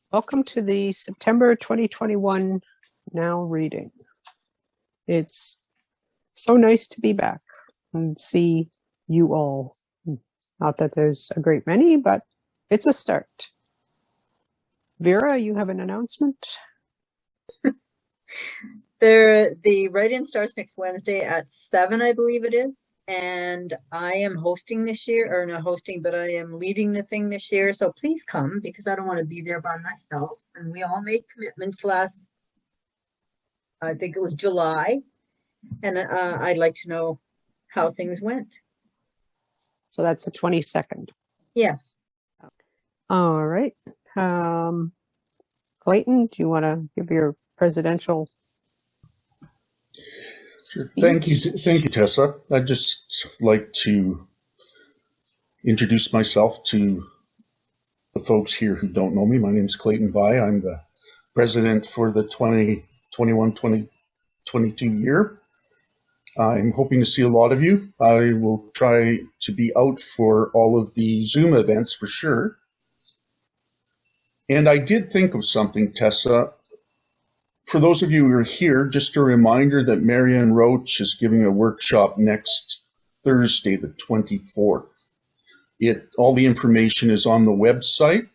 Welcome to the September 2021 Now reading. It's so nice to be back and see you all. Not that there's a great many, but it's a start. Vera, you have an announcement? The write-in starts next Wednesday at 7, I believe it is. And I am hosting this year, or not hosting, but I am leading the thing this year. So please come, because I don't want to be there by myself. And we all made commitments I think it was July. And I'd like to know how things went. So that's the 22nd. Yes. All right. Clayton, do you want to give your presidential? Thank you, Tessa. I'd just like to introduce myself to the folks here who don't know me. My name is Clayton Vi. I'm the president for the 2021-2022 year. I'm hoping to see a lot of you. I will try to be out for all of the Zoom events for sure. And I did think of something, Tessa. For those of you who are here, just a reminder that Marianne Roach is giving a workshop next Thursday, the 24th. All the information is on the website.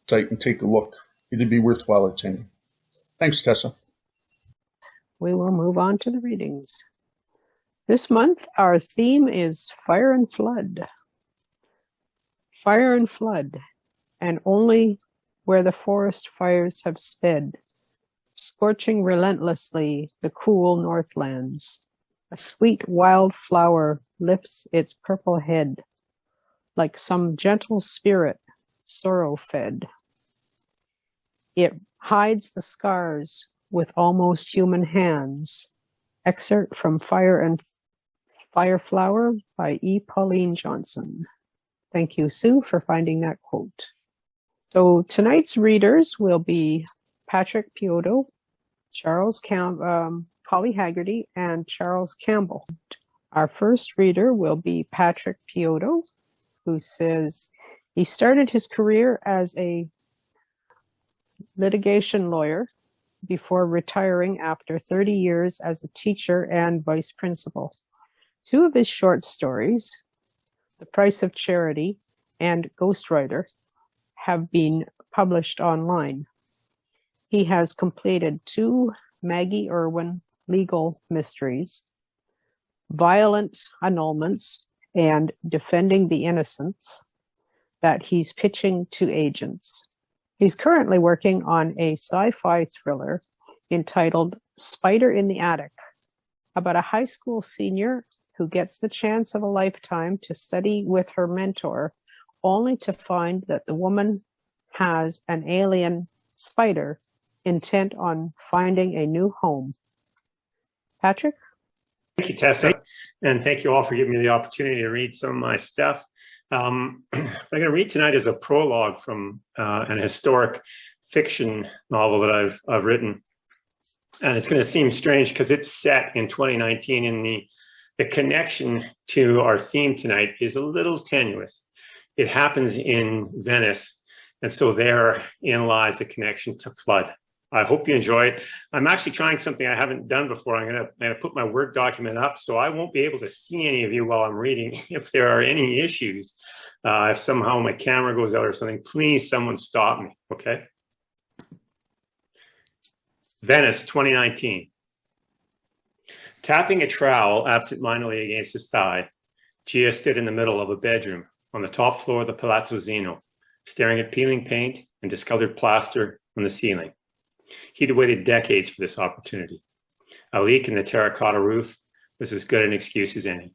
So you can take a look. It'd be worthwhile attending. Thanks, Tessa. We will move on to the readings. This month, our theme is Fire and Flood. Fire and flood, and only where the forest fires have sped. Scorching relentlessly the cool northlands. A sweet wildflower lifts its purple head, like some gentle spirit, sorrow-fed. It hides the scars with almost human hands. Excerpt from Fireflower by Pauline Johnson. Thank you, Sue, for finding that quote. So tonight's readers will be Patrick Peotto, Holly Haggarty, and Charles Campbell. Our first reader will be Patrick Peotto, who says he started his career as a litigation lawyer before retiring after 30 years as a teacher and vice principal. Two of his short stories, The Price of Charity and Ghostwriter, have been published online. He has completed 2 Maggie Irwin legal mysteries, Violent Annulments and Defending the Innocents, that he's pitching to agents. He's currently working on a sci-fi thriller entitled Spider in the Attic, about a high school senior who gets the chance of a lifetime to study with her mentor, only to find that the woman has an alien spider intent on finding a new home. Patrick? Thank you, Tessa, and thank you all for giving me the opportunity to read some of my stuff. What I'm going to read tonight is a prologue from an historic fiction novel that I've written, and it's going to seem strange because it's set in 2019, and the connection to our theme tonight is a little tenuous. It happens in Venice, and so therein lies the connection to flood. I hope you enjoy it. I'm actually trying something I haven't done before. I'm going to put my Word document up, so I won't be able to see any of you while I'm reading. If there are any issues, if somehow my camera goes out or something, please someone stop me, okay? Venice, 2019. Tapping a trowel absentmindedly against his thigh, Gia stood in the middle of a bedroom on the top floor of the Palazzo Zeno, staring at peeling paint and discolored plaster on the ceiling. He'd waited decades for this opportunity. A leak in the terracotta roof was as good an excuse as any.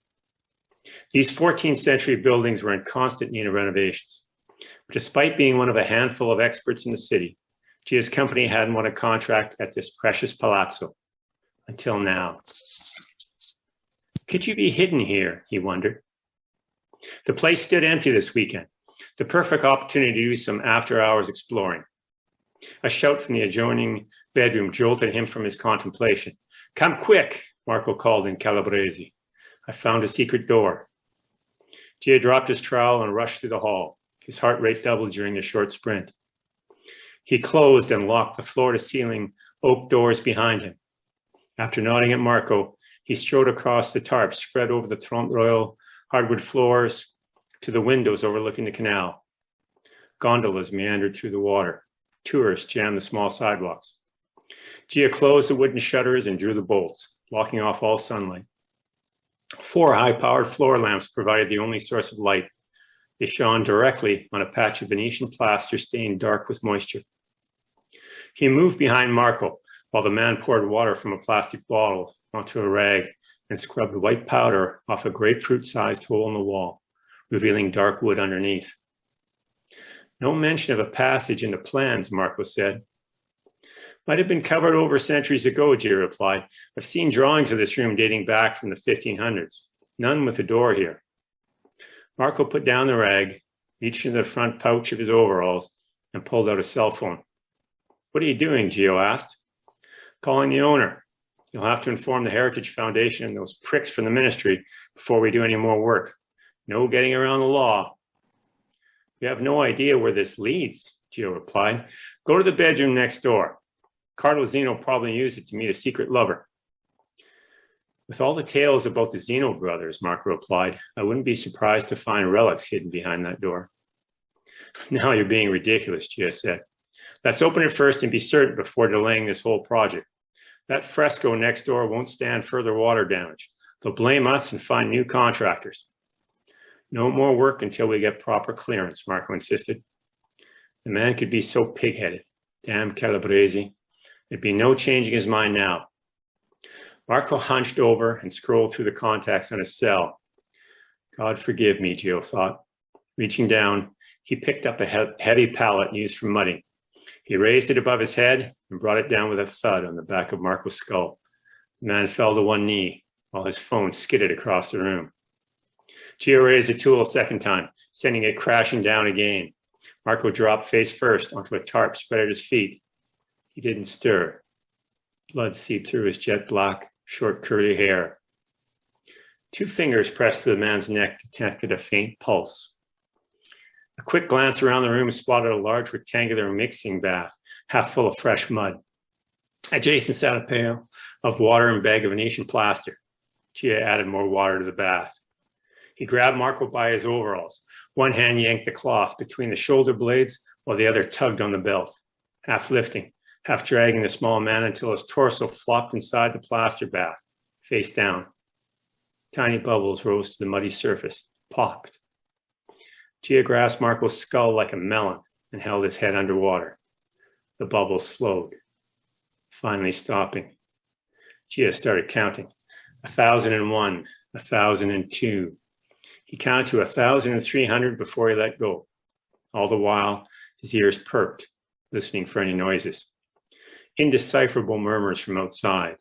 These 14th century buildings were in constant need of renovations. But despite being one of a handful of experts in the city, Gia's company hadn't won a contract at this precious palazzo. Until now. Could you be hidden here, he wondered. The place stood empty this weekend, the perfect opportunity to do some after-hours exploring. A shout from the adjoining bedroom jolted him from his contemplation. Come quick, Marco called in Calabrese. I found a secret door. Gia dropped his trowel and rushed through the hall. His heart rate doubled during the short sprint. He closed and locked the floor-to-ceiling oak doors behind him. After nodding at Marco, he strode across the tarp spread over the Trompe Royal hardwood floors to the windows overlooking the canal. Gondolas meandered through the water. Tourists jammed the small sidewalks. Gia closed the wooden shutters and drew the bolts, blocking off all sunlight. 4 high-powered floor lamps provided the only source of light. They shone directly on a patch of Venetian plaster stained dark with moisture. He moved behind Marco while the man poured water from a plastic bottle onto a rag and scrubbed white powder off a grapefruit-sized hole in the wall, revealing dark wood underneath. No mention of a passage in the plans, Marco said. Might have been covered over centuries ago, Gia replied. I've seen drawings of this room dating back from the 1500s. None with a door here. Marco put down the rag, reached into the front pouch of his overalls, and pulled out a cell phone. What are you doing? Gio asked. Calling the owner. You'll have to inform the Heritage Foundation and those pricks from the ministry before we do any more work. No getting around the law. We have no idea where this leads, Gio replied. Go to the bedroom next door. Carlo Zeno probably used it to meet a secret lover. With all the tales about the Zeno brothers, Marco replied, I wouldn't be surprised to find relics hidden behind that door. Now you're being ridiculous, Gia said. Let's open it first and be certain before delaying this whole project. That fresco next door won't stand further water damage. They'll blame us and find new contractors. No more work until we get proper clearance, Marco insisted. The man could be so pig-headed. Damn Calabrese. There'd be no changing his mind now. Marco hunched over and scrolled through the contacts on his cell. God forgive me, Gio thought. Reaching down, he picked up a heavy pallet used for mudding. He raised it above his head and brought it down with a thud on the back of Marco's skull. The man fell to one knee while his phone skidded across the room. Gio raised the tool a second time, sending it crashing down again. Marco dropped face first onto a tarp spread at his feet. He didn't stir. Blood seeped through his jet black, short curly hair. 2 fingers pressed to the man's neck detected a faint pulse. A quick glance around the room spotted a large rectangular mixing bath, half full of fresh mud. Adjacent sat a pail of water and bag of Venetian plaster. Gia added more water to the bath. He grabbed Marco by his overalls. One hand yanked the cloth between the shoulder blades while the other tugged on the belt, half lifting, half dragging the small man until his torso flopped inside the plaster bath, face down. Tiny bubbles rose to the muddy surface, popped. Gia grasped Marco's skull like a melon and held his head underwater. The bubbles slowed, finally stopping. Gia started counting. 1,001, 1,002. He counted to 1,300 before he let go. All the while, his ears perked, listening for any noises. Indecipherable murmurs from outside.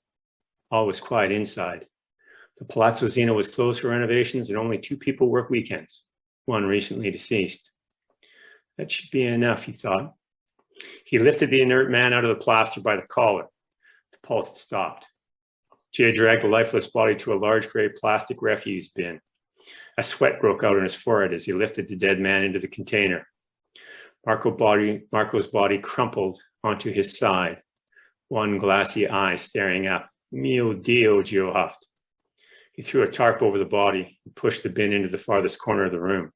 All was quiet inside. The Palazzo Zeno was closed for renovations and only 2 people work weekends, one recently deceased. That should be enough, he thought. He lifted the inert man out of the plaster by the collar. The pulse had stopped. Gia dragged the lifeless body to a large gray plastic refuse bin. A sweat broke out on his forehead as he lifted the dead man into the container. Marco's body crumpled onto his side, one glassy eye staring up. Mio Dio, Gio huffed. He threw a tarp over the body and pushed the bin into the farthest corner of the room.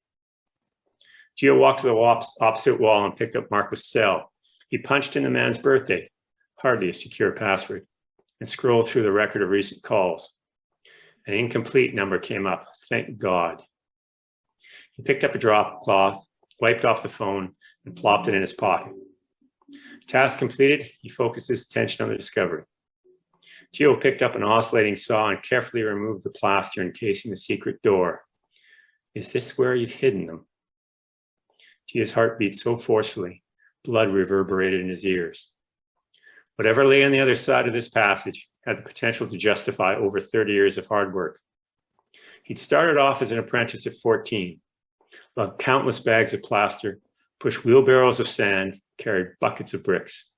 Gio walked to the opposite wall and picked up Marco's cell. He punched in the man's birthday, hardly a secure password, and scrolled through the record of recent calls. An incomplete number came up. Thank God. He picked up a drop cloth, wiped off the phone, and plopped it in his pocket. Task completed, he focused his attention on the discovery. Gio picked up an oscillating saw and carefully removed the plaster encasing the secret door. Is this where you've hidden them? Gio's heart beat so forcefully, blood reverberated in his ears. Whatever lay on the other side of this passage had the potential to justify over 30 years of hard work. He'd started off as an apprentice at 14, lugged countless bags of plaster, pushed wheelbarrows of sand, carried buckets of bricks,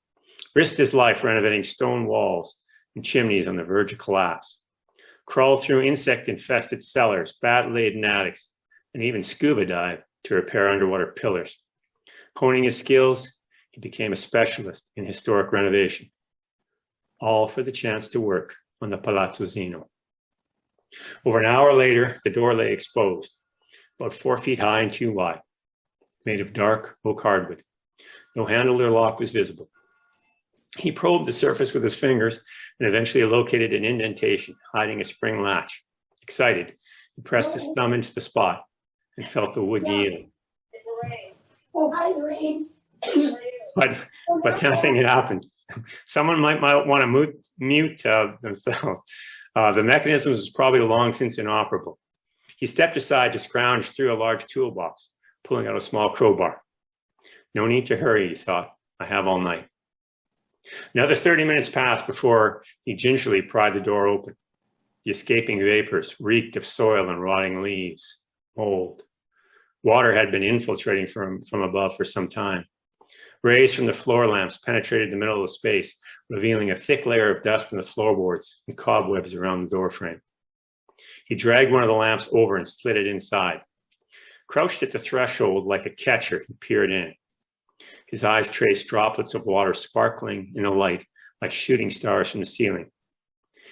risked his life renovating stone walls and chimneys on the verge of collapse, crawled through insect-infested cellars, bat-laden attics, and even scuba dived to repair underwater pillars. Honing his skills, He became a specialist in historic renovation, all for the chance to work on the Palazzo Zeno. Over an hour later, the door lay exposed, about 4 feet high and 2 wide, made of dark oak hardwood. No handle or lock was visible. He probed the surface with his fingers and eventually located an indentation hiding a spring latch. Excited, he pressed his thumb into the spot and felt the wood yield. Oh, hi, Lorraine. But nothing had happened. Someone might want to mute themselves. The mechanism was probably long since inoperable. He stepped aside to scrounge through a large toolbox, pulling out a small crowbar. No need to hurry, he thought. I have all night. Another 30 minutes passed before he gingerly pried the door open. The escaping vapors reeked of soil and rotting leaves, mold. Water had been infiltrating from above for some time. Rays from the floor lamps penetrated the middle of the space, revealing a thick layer of dust in the floorboards and cobwebs around the doorframe. He dragged one of the lamps over and slid it inside. Crouched at the threshold like a catcher, he peered in. His eyes traced droplets of water sparkling in the light like shooting stars from the ceiling.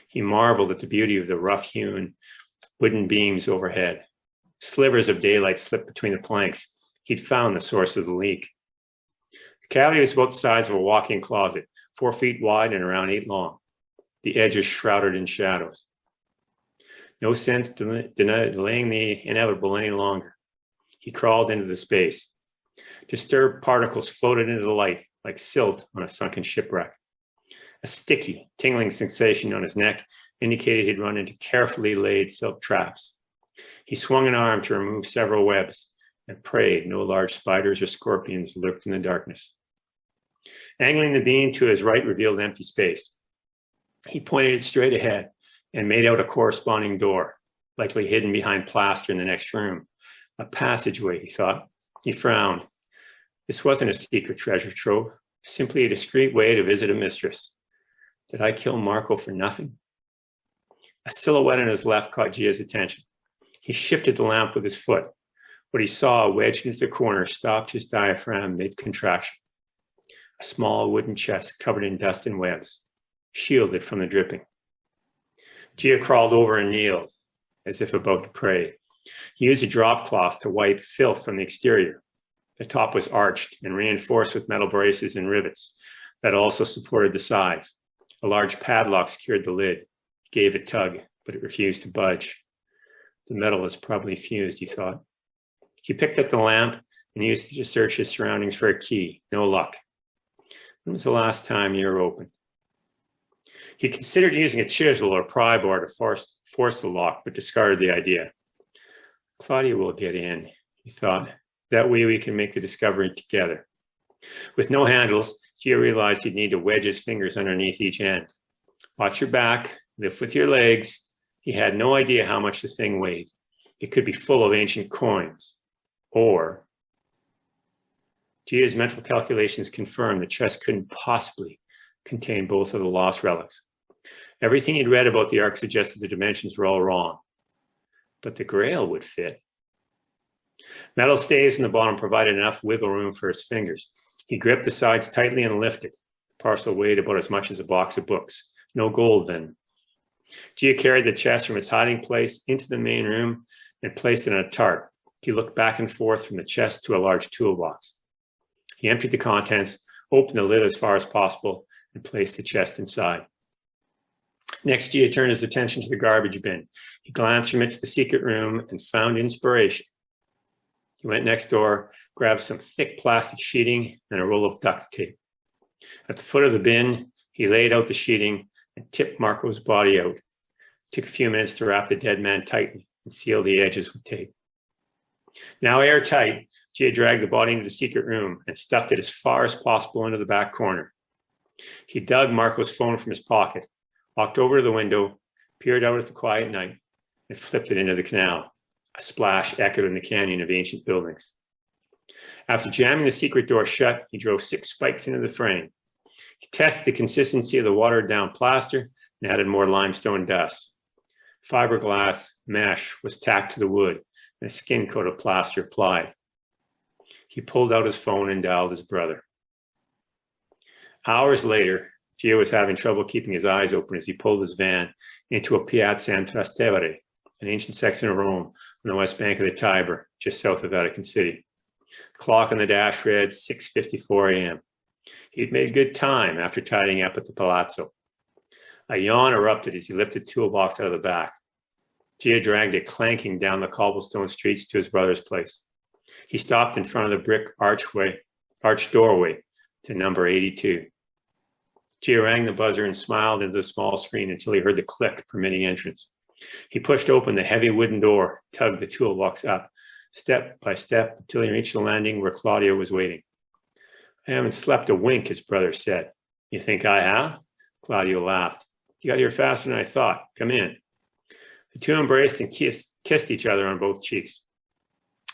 He marveled at the beauty of the rough-hewn wooden beams overhead. Slivers of daylight slipped between the planks. He'd found the source of the leak. The cavity was about the size of a walk-in closet, 4 feet wide and around 8 long. The edges shrouded in shadows. No sense delaying the inevitable any longer. He crawled into the space. Disturbed particles floated into the light like silt on a sunken shipwreck. A sticky, tingling sensation on his neck indicated he'd run into carefully laid silk traps. He swung an arm to remove several webs and prayed no large spiders or scorpions lurked in the darkness. Angling the beam to his right revealed empty space. He pointed it straight ahead and made out a corresponding door, likely hidden behind plaster in the next room. A passageway, he thought. He frowned. This wasn't a secret treasure trove, simply a discreet way to visit a mistress. Did I kill Marco for nothing? A silhouette on his left caught Gia's attention. He shifted the lamp with his foot. What he saw wedged into the corner stopped his diaphragm mid-contraction. A small wooden chest covered in dust and webs, shielded from the dripping. Gia crawled over and kneeled, as if about to pray. He used a drop cloth to wipe filth from the exterior. The top was arched and reinforced with metal braces and rivets that also supported the sides. A large padlock secured the lid. He gave it a tug, but it refused to budge. The metal was probably fused, he thought. He picked up the lamp and used it to search his surroundings for a key. No luck. When was the last time you were open? He considered using a chisel or pry bar to force the lock, but discarded the idea. Claudia will get in, he thought. That way we can make the discovery together. With no handles, Gia realized he'd need to wedge his fingers underneath each end. Watch your back, lift with your legs. He had no idea how much the thing weighed. It could be full of ancient coins. Or Gia's mental calculations confirmed the chest couldn't possibly contain both of the lost relics. Everything he'd read about the Ark suggested the dimensions were all wrong. But the Grail would fit. Metal stays in the bottom provided enough wiggle room for his fingers. He gripped the sides tightly and lifted. The parcel weighed about as much as a box of books. No gold then. Gia carried the chest from its hiding place into the main room and placed it on a tarp. He looked back and forth from the chest to a large toolbox. He emptied the contents, opened the lid as far as possible, and placed the chest inside. Next, Gia turned his attention to the garbage bin. He glanced from it to the secret room and found inspiration. He went next door, grabbed some thick plastic sheeting and a roll of duct tape. At the foot of the bin, he laid out the sheeting and tipped Marco's body out. It took a few minutes to wrap the dead man tightly and seal the edges with tape. Now airtight, Gia dragged the body into the secret room and stuffed it as far as possible into the back corner. He dug Marco's phone from his pocket, walked over to the window, peered out at the quiet night, and flipped it into the canal. A splash echoed in the canyon of ancient buildings. After jamming the secret door shut, he drove 6 spikes into the frame. He tested the consistency of the watered-down plaster and added more limestone dust. Fiberglass mesh was tacked to the wood and a skin coat of plaster applied. He pulled out his phone and dialed his brother. Hours later, Gio was having trouble keeping his eyes open as he pulled his van into a Piazza in Trastevere, an ancient section of Rome on the west bank of the Tiber, just south of Vatican City. The clock on the dash read 6:54 a.m. He'd made good time after tidying up at the Palazzo. A yawn erupted as he lifted the toolbox out of the back. Gio dragged it clanking down the cobblestone streets to his brother's place. He stopped in front of the brick arched doorway to number 82. Gio rang the buzzer and smiled into the small screen until he heard the click permitting entrance. He pushed open the heavy wooden door, tugged the toolbox up, step by step, until he reached the landing where Claudio was waiting. I haven't slept a wink, his brother said. You think I have? Claudio laughed. You got here faster than I thought. Come in. The two embraced and kissed each other on both cheeks.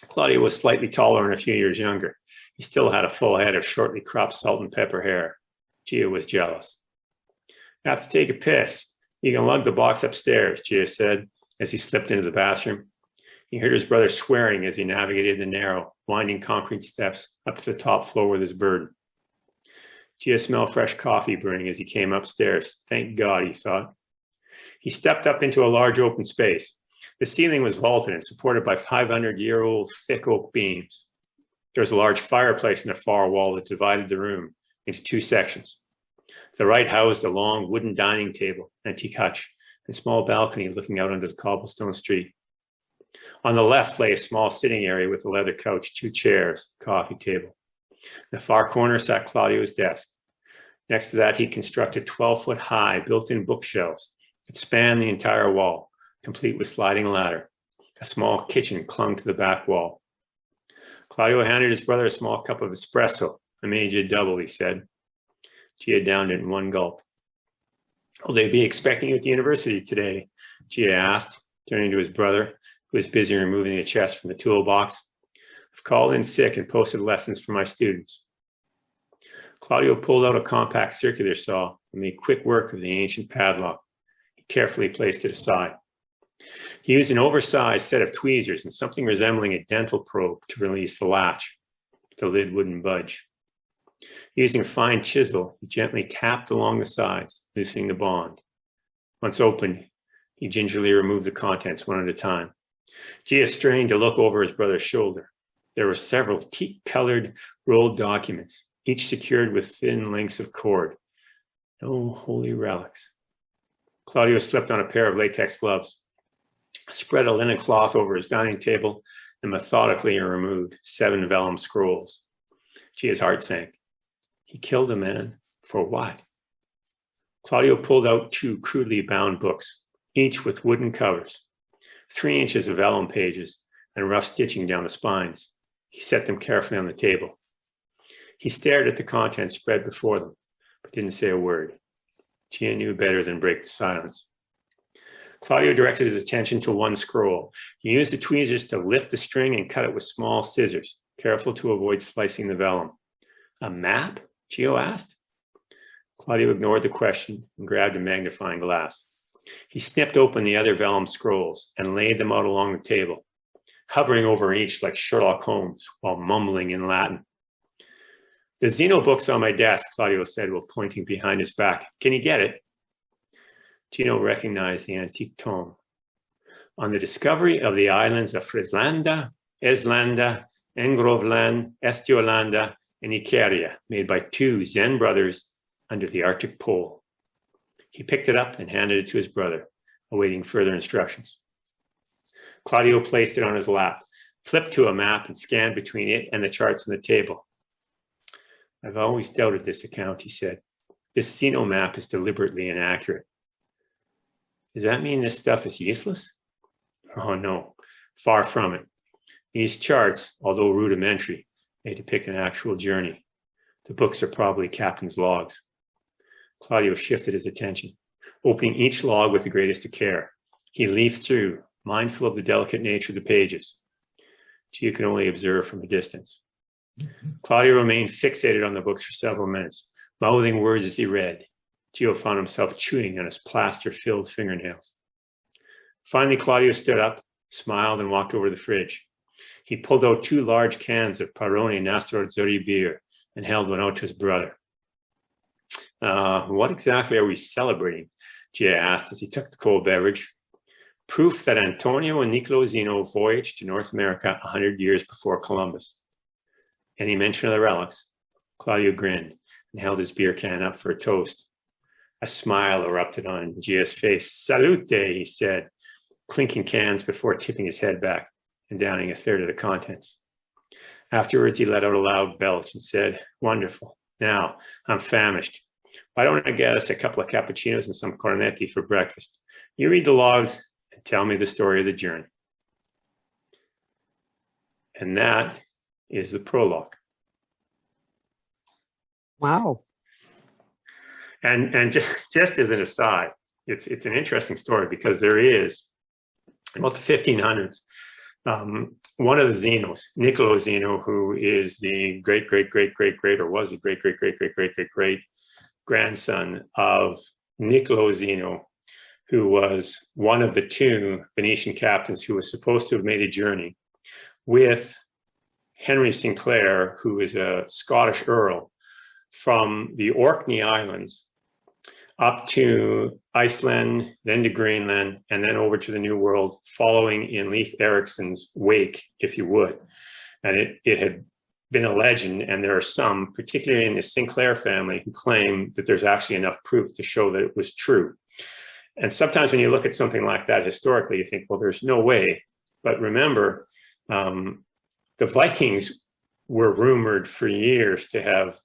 Claudio was slightly taller and a few years younger. He still had a full head of shortly cropped salt and pepper hair. Gio was jealous. I have to take a piss. You can lug the box upstairs, Gio said as he slipped into the bathroom. He heard his brother swearing as he navigated the narrow, winding concrete steps up to the top floor with his burden. Gio smelled fresh coffee brewing as he came upstairs. Thank God, he thought. He stepped up into a large open space. The ceiling was vaulted and supported by 500-year-old thick oak beams. There was a large fireplace in the far wall that divided the room into two sections. The right housed a long wooden dining table, antique hutch, and small balcony looking out onto the cobblestone street. On the left lay a small sitting area with a leather couch, two chairs, coffee table. In the far corner sat Claudio's desk. Next to that, he constructed 12-foot-high built-in bookshelves that spanned the entire wall, complete with sliding ladder. A small kitchen clung to the back wall. Claudio handed his brother a small cup of espresso. I made you a double, he said. Gia downed it in one gulp. Will they be expecting you at the university today? Gia asked, turning to his brother, who was busy removing the chest from the toolbox. I've called in sick and posted lessons for my students. Claudio pulled out a compact circular saw and made quick work of the ancient padlock. He carefully placed it aside. He used an oversized set of tweezers and something resembling a dental probe to release the latch. The lid wouldn't budge. Using a fine chisel, he gently tapped along the sides, loosening the bond. Once open, he gingerly removed the contents one at a time. Gia strained to look over his brother's shoulder. There were several teak-colored rolled documents, each secured with thin lengths of cord. No holy relics. Claudio slipped on a pair of latex gloves, spread a linen cloth over his dining table, and methodically removed 7 vellum scrolls. Gia's heart sank. He killed a man for what? Claudio pulled out 2 crudely bound books, each with wooden covers, 3 inches of vellum pages, and rough stitching down the spines. He set them carefully on the table. He stared at the contents spread before them, but didn't say a word. Gia knew better than break the silence. Claudio directed his attention to one scroll. He used the tweezers to lift the string and cut it with small scissors, careful to avoid slicing the vellum. A map? Gio asked. Claudio ignored the question and grabbed a magnifying glass. He snipped open the other vellum scrolls and laid them out along the table, hovering over each like Sherlock Holmes while mumbling in Latin. The Zeno book's on my desk, Claudio said while pointing behind his back. Can you get it? Gino recognized the antique tome. On the discovery of the islands of Frislanda, Eslanda, Engrovland, Estiolanda, and Icaria, made by 2 Zen brothers under the Arctic pole. He picked it up and handed it to his brother, awaiting further instructions. Claudio placed it on his lap, flipped to a map, and scanned between it and the charts on the table. I've always doubted this account, he said. This Zeno map is deliberately inaccurate. Does that mean this stuff is useless? Oh, no, far from it. These charts, although rudimentary, may depict an actual journey. The books are probably captain's logs. Claudio shifted his attention, opening each log with the greatest of care. He leafed through, mindful of the delicate nature of the pages. Gio could only observe from a distance. Claudio remained fixated on the books for several minutes, mouthing words as he read. Gio found himself chewing on his plaster-filled fingernails. Finally, Claudio stood up, smiled, and walked over to the fridge. He pulled out 2 large cans of Paroni Nastro Azzurri beer and held one out to his brother. What exactly are we celebrating? Gia asked as he took the cold beverage. Proof that Antonio and Niccolo Zeno voyaged to North America 100 years before Columbus. Any mention of the relics? Claudio grinned and held his beer can up for a toast. A smile erupted on Gia's face. Salute, he said, clinking cans before tipping his head back and downing a third of the contents. Afterwards, he let out a loud belch and said, wonderful. Now, I'm famished. Why don't I get us a couple of cappuccinos and some cornetti for breakfast? You read the logs and tell me the story of the journey. And that is the prologue. Wow. And just as an aside, it's an interesting story because there is, about the 1500s, one of the Zenos, Niccolo Zeno, who is the great, or was the great grandson of Niccolo Zeno, who was one of the two Venetian captains who was supposed to have made a journey with Henry Sinclair, who is a Scottish earl, from the Orkney Islands up to Iceland, then to Greenland, and then over to the New World, following in Leif Erikson's wake, if you would. And it had been a legend, and there are some, particularly in the Sinclair family, who claim that there's actually enough proof to show that it was true. And sometimes when you look at something like that historically, you think, well, there's no way. But remember, the Vikings were rumored for years to have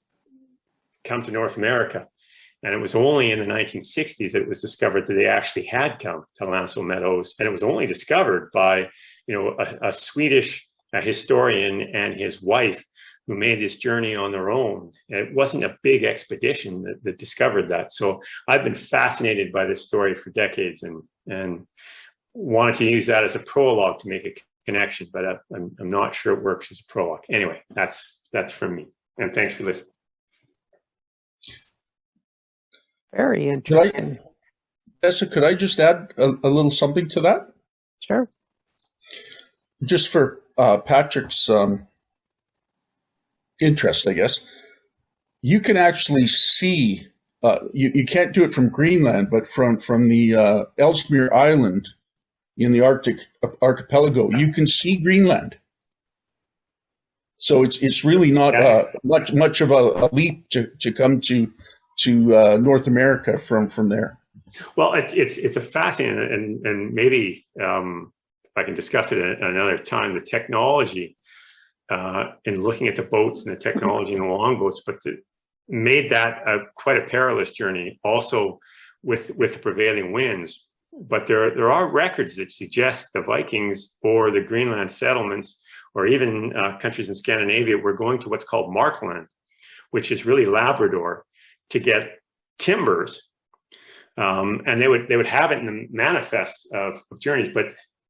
come to North America. And it was only in the 1960s that it was discovered that they actually had come to Lanso Meadows. And it was only discovered by, a Swedish historian and his wife who made this journey on their own. It wasn't a big expedition that discovered that. So I've been fascinated by this story for decades and wanted to use that as a prologue to make a connection, but I'm not sure it works as a prologue. Anyway, that's from me. And thanks for listening. Very interesting. Tessa, could I just add a little something to that? Sure. Just for Patrick's interest, I guess. You can actually see, you can't do it from Greenland, but from the Ellesmere Island in the Arctic archipelago, you can see Greenland. So it's really not much of a leap to come to North America from there. Well, it's a fascinating, and maybe if I can discuss it at another time, the technology in looking at the boats and the technology in the longboats, but made that quite a perilous journey also with the prevailing winds. But there are records that suggest the Vikings or the Greenland settlements or even countries in Scandinavia were going to what's called Markland, which is really Labrador, to get timbers, and they would have it in the manifest of journeys, but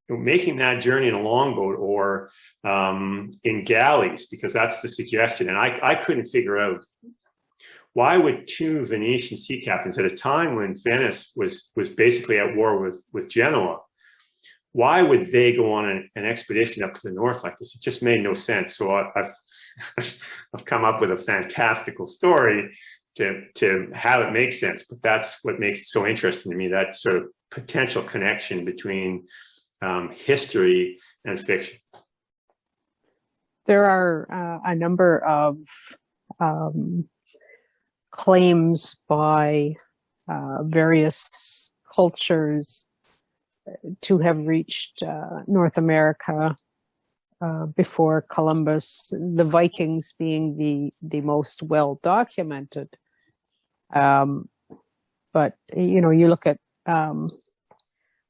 making that journey in a longboat or in galleys, because that's the suggestion. And I couldn't figure out, why would two Venetian sea captains at a time when Venice was basically at war with Genoa, why would they go on an expedition up to the north like this? It just made no sense. So I've come up with a fantastical story to have it make sense, but that's what makes it so interesting to me, that sort of potential connection between history and fiction. There are a number of claims by various cultures to have reached North America before Columbus, the Vikings being the most well documented. But, you look at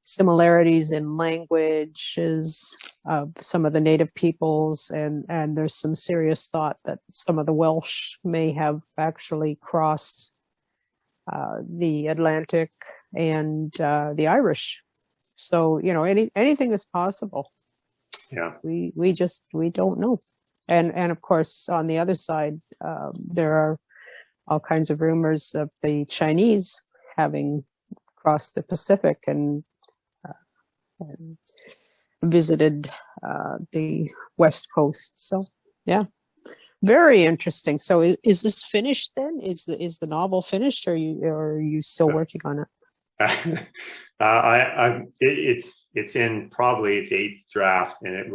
similarities in languages of some of the native peoples, and there's some serious thought that some of the Welsh may have actually crossed the Atlantic and the Irish. So, anything is possible. Yeah, we don't know. And of course, on the other side, there are all kinds of rumors of the Chinese having crossed the Pacific and visited the West Coast. So, yeah, Very interesting. So is this finished then? Is the novel finished, or are you still working on it? It's in probably its 8th draft, and it's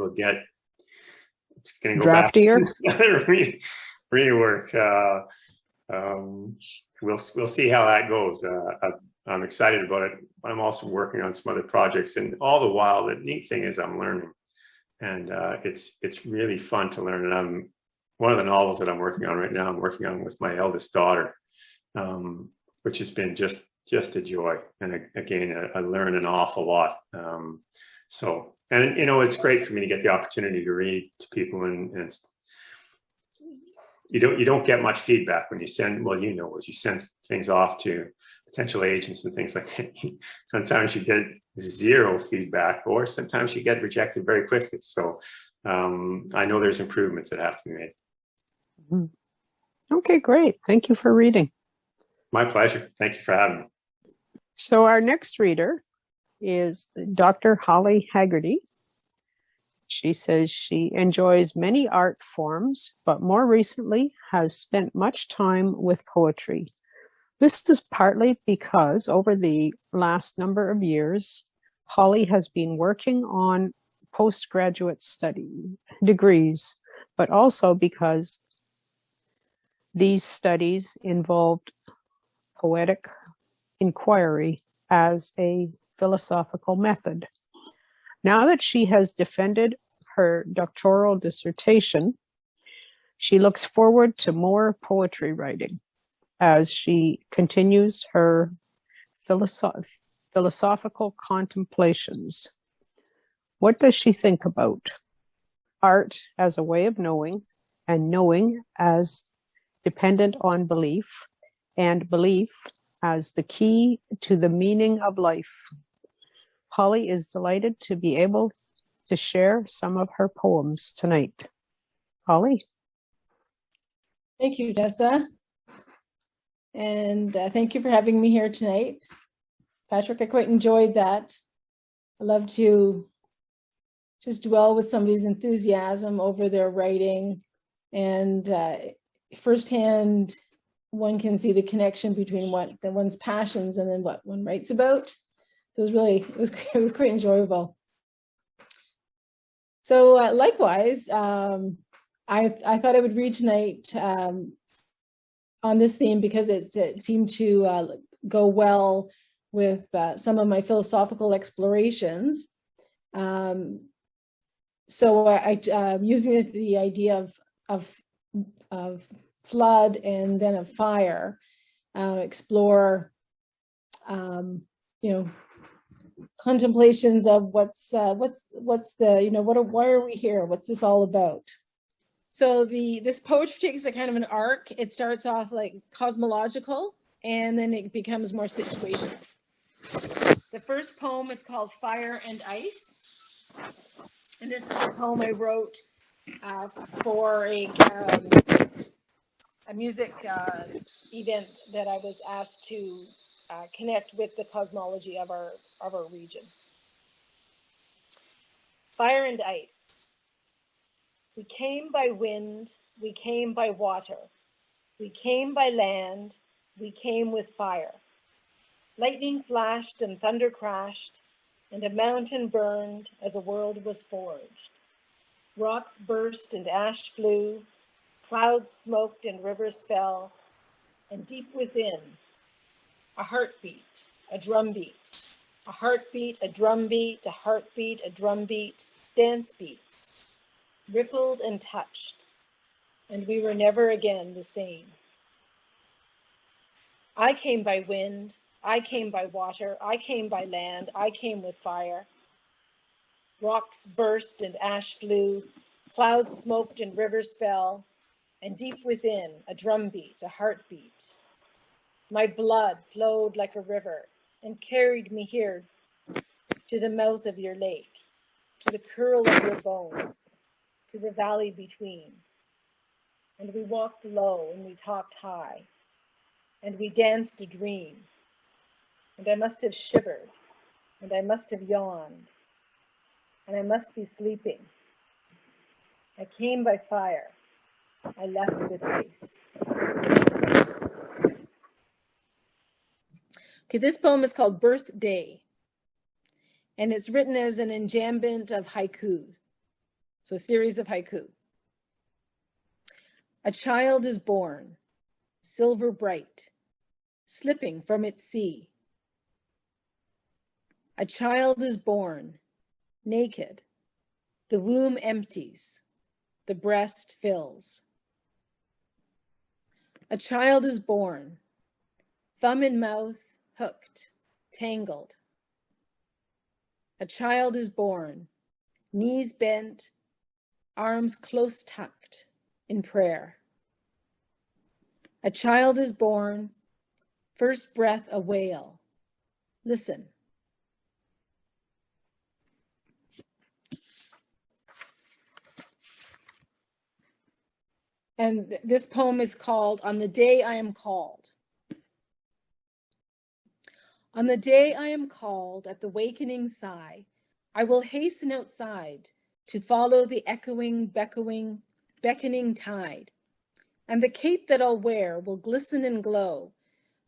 going to go Draftier? back rework. We'll see how that goes. I'm excited about it. I'm also working on some other projects, and all the while, the neat thing is I'm learning, and it's really fun to learn. And one of the novels that I'm working on right now, I'm working on with my eldest daughter, which has been just a joy. And again, I learn an awful lot. So, and it's great for me to get the opportunity to read to people, and you don't get much feedback when you send. Well, as you send things off to potential agents and things like that. Sometimes you get zero feedback, or sometimes you get rejected very quickly. So I know there's improvements that have to be made. Okay, great. Thank you for reading. My pleasure. Thank you for having me. So our next reader is Dr. Holly Haggarty. She says she enjoys many art forms, but more recently has spent much time with poetry. This is partly because over the last number of years, Holly has been working on postgraduate study degrees, but also because these studies involved poetic inquiry as a philosophical method. Now that she has defended her doctoral dissertation, she looks forward to more poetry writing as she continues her philosophical contemplations. What does she think about art as a way of knowing, and knowing as dependent on belief, and belief as the key to the meaning of life? Holly is delighted to be able to share some of her poems tonight. Holly? Thank you, Tessa. And thank you for having me here tonight. Patrick, I quite enjoyed that. I love to just dwell with somebody's enthusiasm over their writing, and firsthand one can see the connection between one's passions and then what one writes about. So it was quite enjoyable. So likewise, I thought I would read tonight on this theme because it seemed to go well with some of my philosophical explorations. So I'm using the idea of flood and then of fire, explore, contemplations of what's the, why are we here? What's this all about? So this poetry takes a kind of an arc. It starts off like cosmological, and then it becomes more situational. The first poem is called Fire and Ice. And this is a poem I wrote for a music event that I was asked to connect with the cosmology of our region. Fire and ice. We came by wind, we came by water, we came by land, we came with fire. Lightning flashed and thunder crashed, and a mountain burned as a world was forged. Rocks burst and ash flew, clouds smoked and rivers fell, and deep within, a heartbeat, a drumbeat, a heartbeat, a drumbeat, a heartbeat, a drumbeat, dance beats, rippled and touched, and we were never again the same. I came by wind, I came by water, I came by land, I came with fire. Rocks burst and ash flew, clouds smoked and rivers fell, and deep within, a drumbeat, a heartbeat. My blood flowed like a river and carried me here to the mouth of your lake, to the curl of your bones, to the valley between. And we walked low and we talked high, and we danced a dream. And I must have shivered, and I must have yawned, and I must be sleeping. I came by fire, I left with grace. Okay, this poem is called Birthday, and it's written as an enjambment of haiku, so a series of haiku. A child is born, silver bright, slipping from its sea. A child is born, naked, the womb empties, the breast fills. A child is born, thumb in mouth, hooked, tangled. A child is born, knees bent, arms close tucked in prayer. A child is born, first breath a wail. Listen. And this poem is called On the Day I Am Called. On the day I am called at the wakening sigh, I will hasten outside to follow the echoing, beckoning tide. And the cape that I'll wear will glisten and glow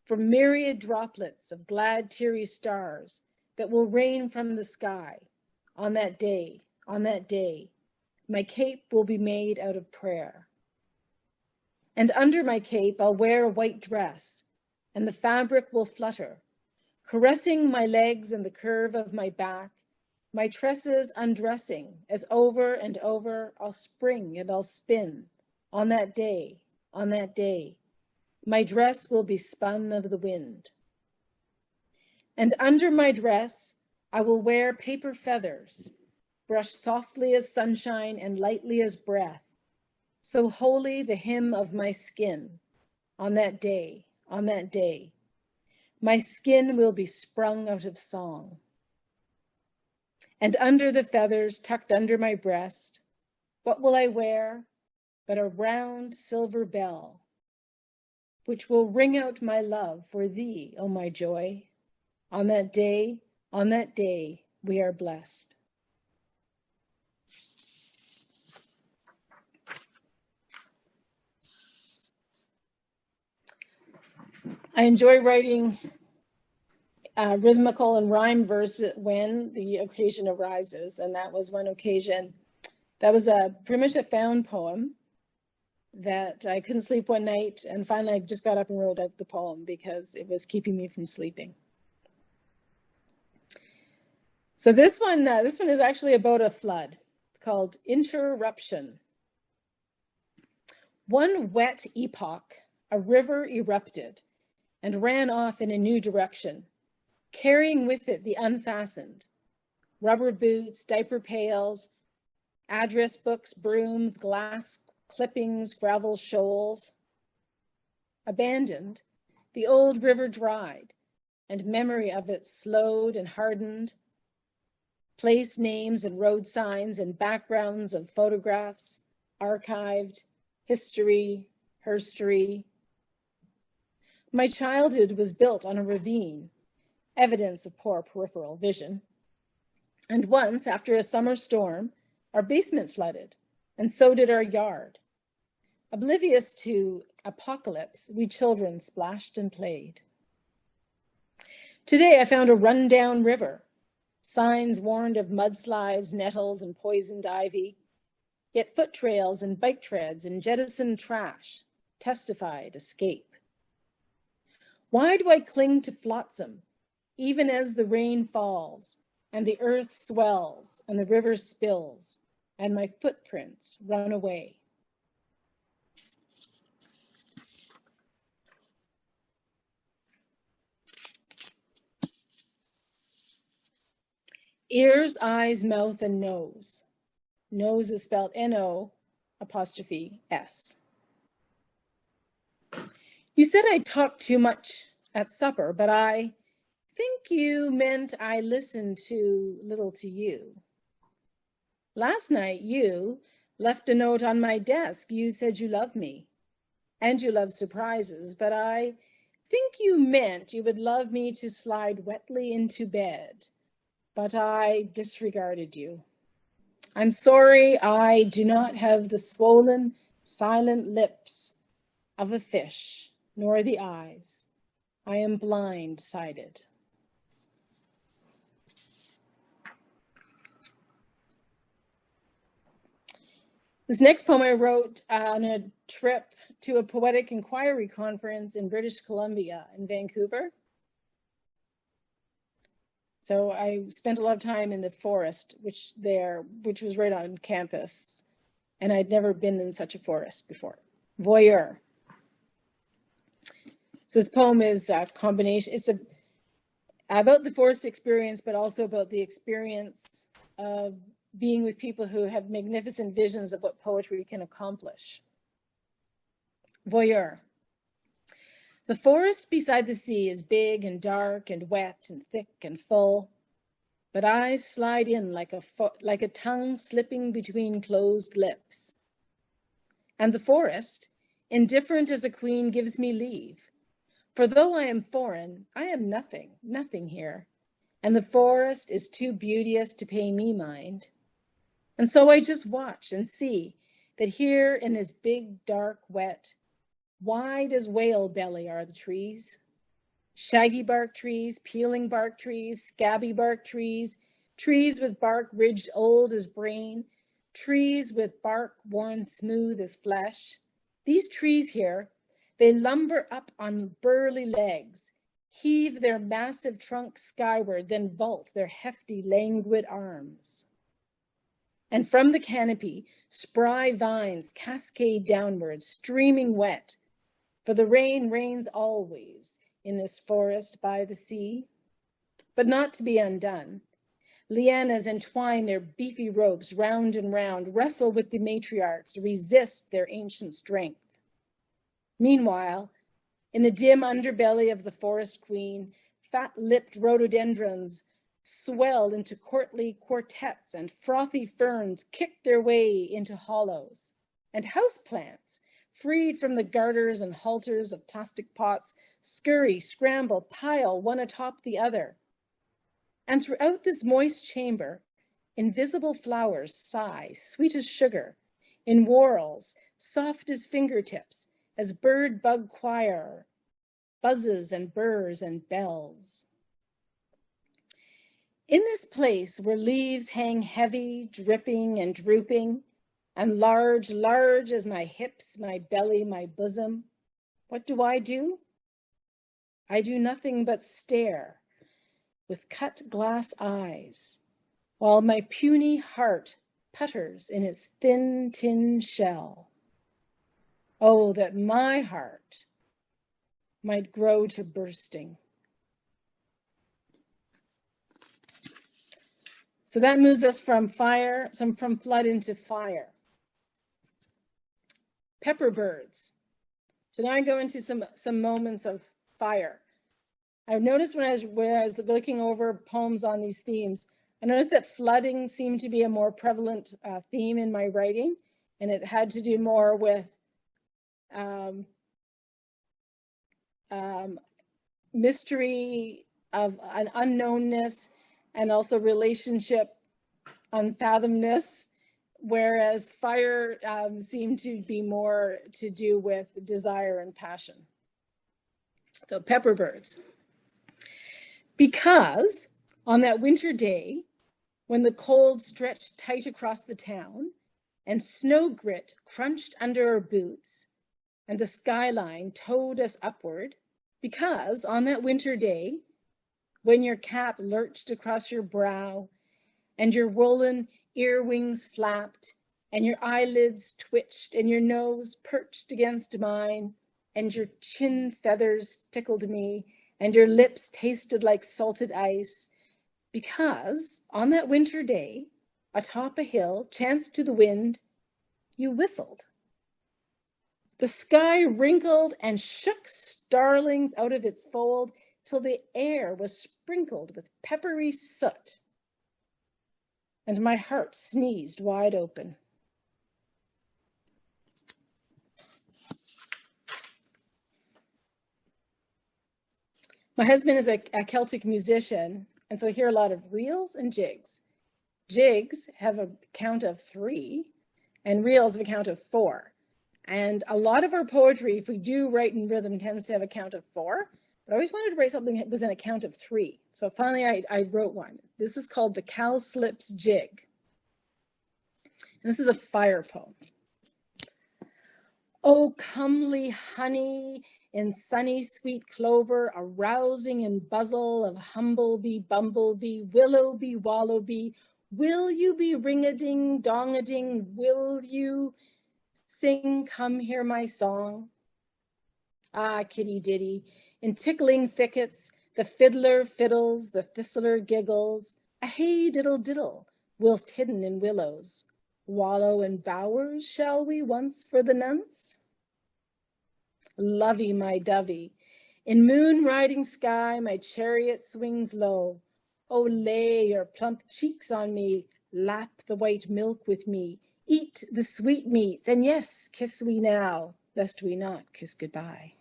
from myriad droplets of glad, teary stars that will rain from the sky. On that day, my cape will be made out of prayer. And under my cape, I'll wear a white dress, and the fabric will flutter, caressing my legs and the curve of my back, my tresses undressing as over and over I'll spring and I'll spin. On that day, my dress will be spun of the wind. And under my dress, I will wear paper feathers, brushed softly as sunshine and lightly as breath, so holy the hymn of my skin. On that day, my skin will be sprung out of song. And under the feathers tucked under my breast, what will I wear but a round silver bell, which will ring out my love for thee, O my joy. On that day, we are blessed. I enjoy writing rhythmical and rhyme verse when the occasion arises, and that was one occasion. That was pretty much a found poem that I couldn't sleep one night, and finally I just got up and wrote out the poem because it was keeping me from sleeping. So this one is actually about a flood. It's called Interruption. One wet epoch, a river erupted and ran off in a new direction, carrying with it the unfastened, rubber boots, diaper pails, address books, brooms, glass clippings, gravel shoals. Abandoned, the old river dried, and memory of it slowed and hardened. Place names and road signs and backgrounds of photographs, archived, history, herstory. My childhood was built on a ravine, evidence of poor peripheral vision. And once, after a summer storm, our basement flooded, and so did our yard. Oblivious to apocalypse, we children splashed and played. Today I found a run-down river. Signs warned of mudslides, nettles, and poisoned ivy. Yet foot trails and bike treads and jettisoned trash testified escape. Why do I cling to flotsam, even as the rain falls, and the earth swells, and the river spills, and my footprints run away? Ears, eyes, mouth, and nose. Nose is spelled N-O''S. You said I talked too much at supper, but I think you meant I listened too little to you. Last night you left a note on my desk. You said you love me, and you love surprises, but I think you meant you would love me to slide wetly into bed, but I disregarded you. I'm sorry I do not have the swollen silent lips of a fish, nor the eyes. I am blind-sided. This next poem I wrote on a trip to a poetic inquiry conference in British Columbia in Vancouver. So I spent a lot of time in the forest, which was right on campus. And I'd never been in such a forest before. Voyeur. So this poem is a combination. It's about the forest experience, but also about the experience of being with people who have magnificent visions of what poetry can accomplish. Voyeur. The forest beside the sea is big and dark and wet and thick and full, but I slide in like a tongue slipping between closed lips. And the forest, indifferent as a queen, gives me leave. For though I am foreign, I am nothing here. And the forest is too beauteous to pay me mind. And so I just watch and see that here in this big, dark, wet, wide as whale belly are the trees. Shaggy bark trees, peeling bark trees, scabby bark trees, trees with bark ridged old as brain, trees with bark worn smooth as flesh. These trees here, they lumber up on burly legs, heave their massive trunks skyward, then vault their hefty, languid arms. And from the canopy, spry vines cascade downward, streaming wet, for the rain rains always in this forest by the sea, but not to be undone. Lianas entwine their beefy ropes round and round, wrestle with the matriarchs, resist their ancient strength. Meanwhile, in the dim underbelly of the forest queen, fat-lipped rhododendrons swell into courtly quartets, and frothy ferns kick their way into hollows, and houseplants, freed from the garters and halters of plastic pots, scurry, scramble, pile one atop the other. And throughout this moist chamber, invisible flowers sigh, sweet as sugar, in whorls, soft as fingertips, as bird bug choir buzzes and burrs and bells. In this place where leaves hang heavy, dripping and drooping, and large as my hips, my belly, my bosom, what do? I do nothing but stare with cut glass eyes, while my puny heart putters in its thin tin shell. Oh, that my heart might grow to bursting. So that moves us from flood into fire. Pepper birds. So now I go into some moments of fire. I've noticed when I was looking over poems on these themes, I noticed that flooding seemed to be a more prevalent theme in my writing, and it had to do more with mystery of an unknownness, and also relationship unfathomedness, whereas fire seemed to be more to do with desire and passion. So pepper birds. Because on that winter day, when the cold stretched tight across the town and snow grit crunched under our boots and the skyline towed us upward, because on that winter day, when your cap lurched across your brow and your woolen earwings flapped and your eyelids twitched and your nose perched against mine and your chin feathers tickled me and your lips tasted like salted ice, because on that winter day, atop a hill, chanced to the wind, you whistled. The sky wrinkled and shook starlings out of its fold till the air was sprinkled with peppery soot, and my heart sneezed wide open. My husband is a Celtic musician, and so I hear a lot of reels and jigs. Jigs have a count of 3, and reels have a count of 4. And a lot of our poetry, if we do write in rhythm, tends to have a count of 4. But I always wanted to write something that was in a count of 3. So finally, I wrote one. This is called The Cowslip's Jig. And this is a fire poem. Oh, comely honey, in sunny sweet clover, a rousing and buzzle of humblebee, bumblebee, willowbee, wallowbee, will you be ring-a-ding, dong-a-ding, will you sing, come hear my song? Ah, kitty ditty, in tickling thickets, the fiddler fiddles, the thistler giggles, a hey diddle diddle, whilst hidden in willows. Wallow in bowers, shall we once for the nonce? Lovey, my dovey, in moon riding sky, my chariot swings low. Oh, lay your plump cheeks on me, lap the white milk with me, eat the sweetmeats, and yes, kiss we now, lest we not kiss goodbye.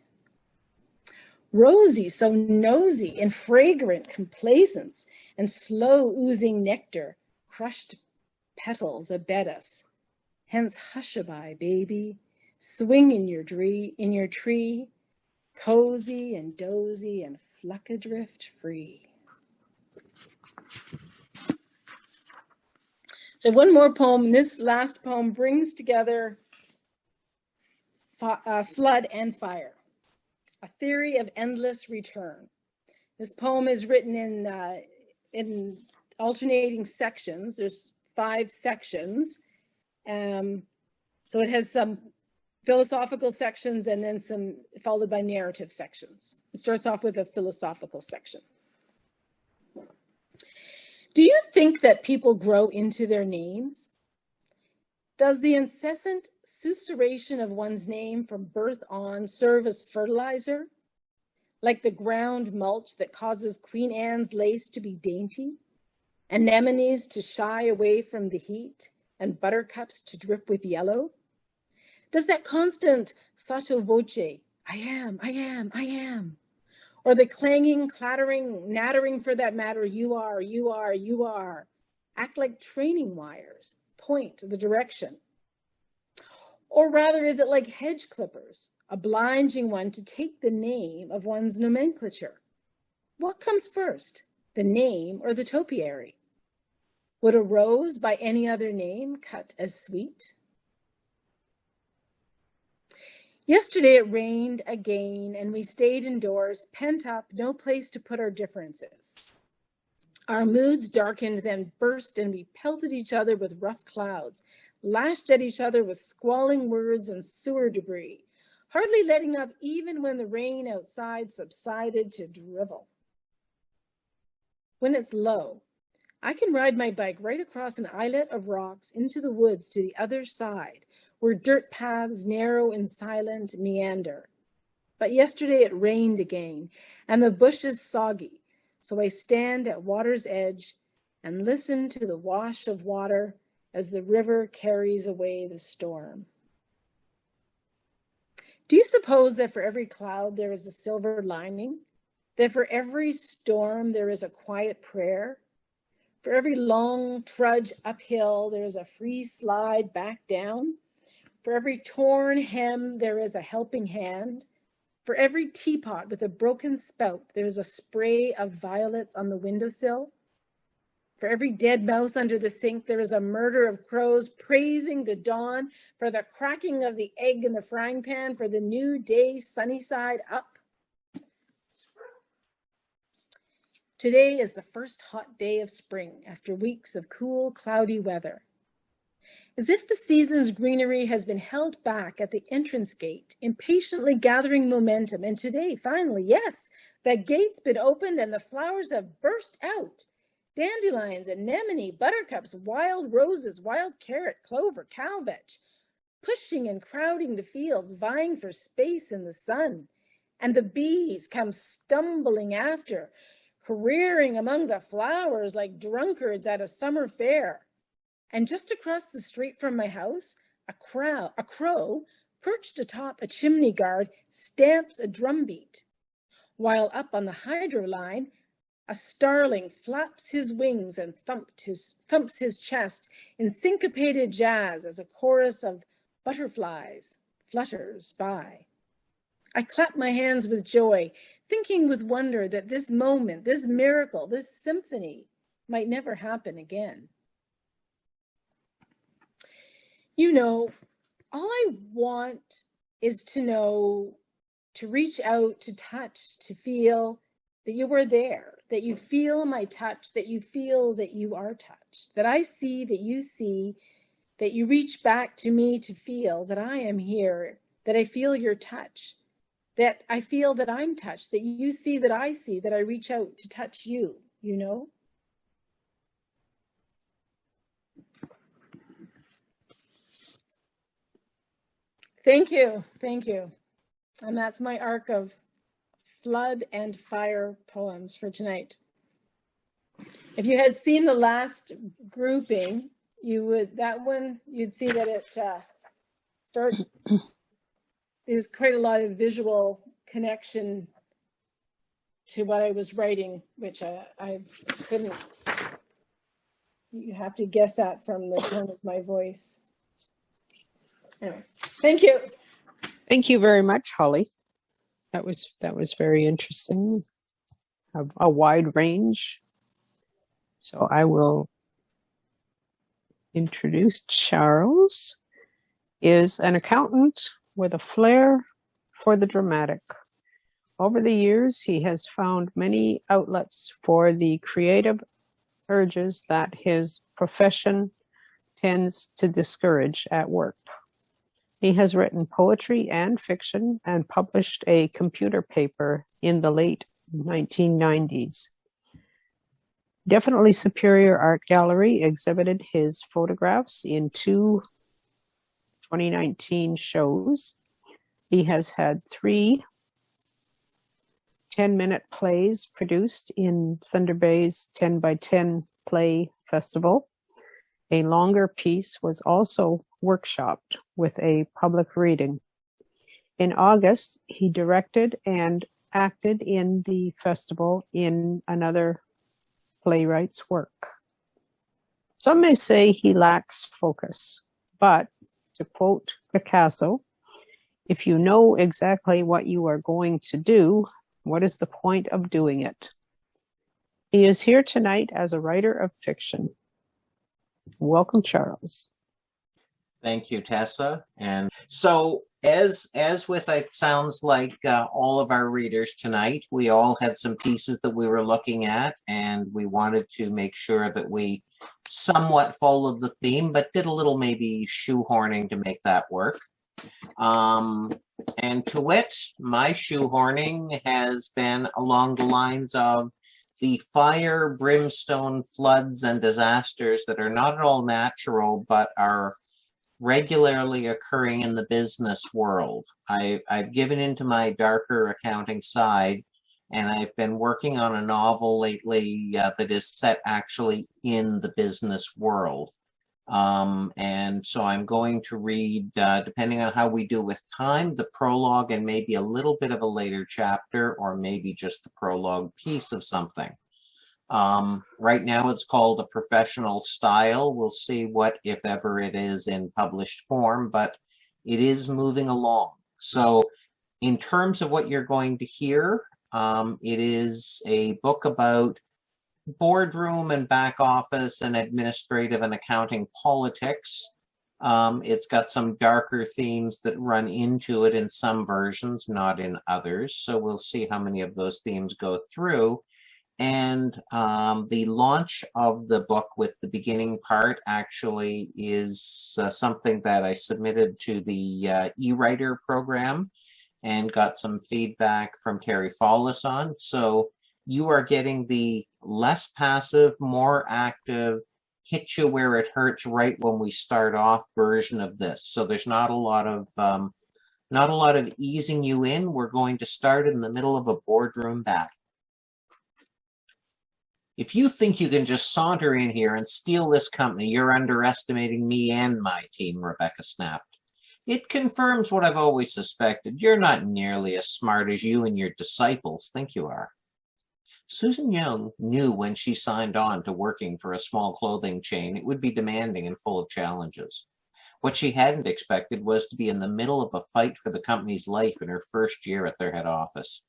Rosy, so nosy, in fragrant complacence, and slow oozing nectar, crushed petals abed us. Hence hush-a-bye, baby, swing in your tree, cozy and dozy and fluck adrift free. So one more poem. This last poem brings together flood and fire, a theory of endless return. This poem is written in alternating sections. There's 5 sections. So it has some philosophical sections and then some followed by narrative sections. It starts off with a philosophical section. Do you think that people grow into their names? Does the incessant susurration of one's name from birth on serve as fertilizer, like the ground mulch that causes Queen Anne's lace to be dainty, anemones to shy away from the heat, and buttercups to drip with yellow? Does that constant sotto voce, I am, or the clanging, clattering, nattering for that matter, you are, act like training wires, point the direction? Or rather, is it like hedge clippers, obliging one to take the name of one's nomenclature? What comes first, the name or the topiary? Would a rose by any other name cut as sweet? Yesterday it rained again and we stayed indoors, pent up, no place to put our differences. Our moods darkened, then burst, and we pelted each other with rough clouds, lashed at each other with squalling words and sewer debris, hardly letting up even when the rain outside subsided to drivel. When it's low, I can ride my bike right across an islet of rocks into the woods to the other side, where dirt paths, narrow and silent, meander. But yesterday it rained again, and the bushes soggy, so I stand at water's edge and listen to the wash of water as the river carries away the storm. Do you suppose that for every cloud there is a silver lining? That for every storm there is a quiet prayer? For every long trudge uphill there is a free slide back down? For every torn hem, there is a helping hand. For every teapot with a broken spout, there is a spray of violets on the windowsill. For every dead mouse under the sink, there is a murder of crows praising the dawn, for the cracking of the egg in the frying pan, for the new day sunny side up. Today is the first hot day of spring after weeks of cool, cloudy weather. As if the season's greenery has been held back at the entrance gate, impatiently gathering momentum. And today, finally, yes, the gate's been opened and the flowers have burst out. Dandelions, anemone, buttercups, wild roses, wild carrot, clover, cowvetch, pushing and crowding the fields, vying for space in the sun. And the bees come stumbling after, careering among the flowers like drunkards at a summer fair. And just across the street from my house, a crow, perched atop a chimney guard, stamps a drumbeat, while up on the hydro line, a starling flaps his wings and thumps his chest in syncopated jazz as a chorus of butterflies flutters by. I clap my hands with joy, thinking with wonder that this moment, this miracle, this symphony might never happen again. You know, all I want is to know, to reach out, to touch, to feel that you were there, that you feel my touch, that you feel that you are touched, that I see, that you see, that you reach back to me to feel that I am here, that I feel your touch, that I feel that I'm touched, that you see that I see, that I reach out to touch you, you know? Thank you, thank you. And that's my arc of flood and fire poems for tonight. If you had seen the last grouping, you would, that one, you'd see that it there's quite a lot of visual connection to what I was writing, which I couldn't, you have to guess at from the tone of my voice. Anyway, thank you. Thank you very much, Holly. That was very interesting. A wide range. So I will introduce Charles. Is an accountant with a flair for the dramatic. Over the years, he has found many outlets for the creative urges that his profession tends to discourage at work. He has written poetry and fiction and published a computer paper in the late 1990s. Definitely Superior Art Gallery exhibited his photographs in 2 2019 shows. He has had 3 10-minute plays produced in Thunder Bay's 10 by 10 Play Festival. A longer piece was also workshopped with a public reading. In August, he directed and acted in the festival in another playwright's work. Some may say he lacks focus, but to quote Picasso, if you know exactly what you are going to do, what is the point of doing it? He is here tonight as a writer of fiction. Welcome, Charles. Thank you, Tessa. And so, as with it sounds like all of our readers tonight, we all had some pieces that we were looking at, and we wanted to make sure that we somewhat followed the theme, but did a little maybe shoehorning to make that work. And to wit, my shoehorning has been along the lines of the fire, brimstone, floods, and disasters that are not at all natural, but are regularly occurring in the business world. I've given into my darker accounting side, and I've been working on a novel lately that is set actually in the business world. And so I'm going to read, depending on how we do with time, the prologue and maybe a little bit of a later chapter, or maybe just the prologue piece of something. Right now it's called A Professional Style. We'll see what, if ever, it is in published form, but it is moving along. So in terms of what you're going to hear, it is a book about boardroom and back office and administrative and accounting politics. It's got some darker themes that run into it in some versions, not in others. So we'll see how many of those themes go through. And the launch of the book with the beginning part actually is something that I submitted to the e-writer program and got some feedback from Terry Follis on. So you are getting the less passive, more active, hit you where it hurts right when we start off version of this. So there's not a lot of easing you in. We're going to start in the middle of a boardroom battle. If you think you can just saunter in here and steal this company, you're underestimating me and my team, Rebecca snapped. It confirms what I've always suspected. You're not nearly as smart as you and your disciples think you are. Susan Young knew when she signed on to working for a small clothing chain, it would be demanding and full of challenges. What she hadn't expected was to be in the middle of a fight for the company's life in her first year at their head office.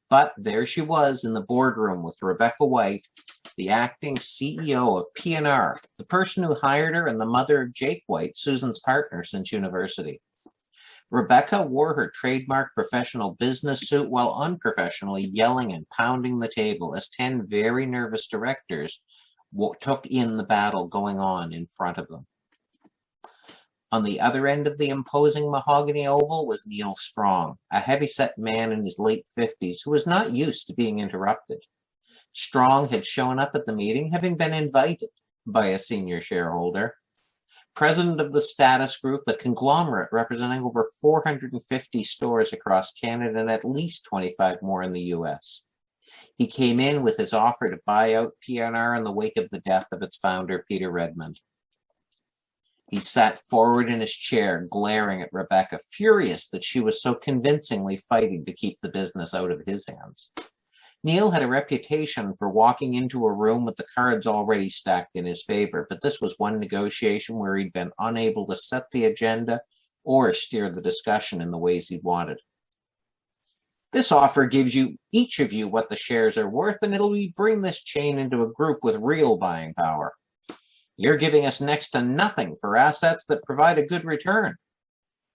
But there she was in the boardroom with Rebecca White, the acting CEO of P&R, the person who hired her and the mother of Jake White, Susan's partner since university. Rebecca wore her trademark professional business suit while unprofessionally yelling and pounding the table as 10 very nervous directors took in the battle going on in front of them. On the other end of the imposing mahogany oval was Neil Strong, a heavyset man in his late 50s who was not used to being interrupted. Strong had shown up at the meeting, having been invited by a senior shareholder. President of the Status Group, a conglomerate representing over 450 stores across Canada and at least 25 more in the US. He came in with his offer to buy out P&R in the wake of the death of its founder, Peter Redmond. He sat forward in his chair, glaring at Rebecca, furious that she was so convincingly fighting to keep the business out of his hands. Neil had a reputation for walking into a room with the cards already stacked in his favor, but this was one negotiation where he'd been unable to set the agenda or steer the discussion in the ways he wanted. This offer gives each of you what the shares are worth, and it'll bring this chain into a group with real buying power. You're giving us next to nothing for assets that provide a good return.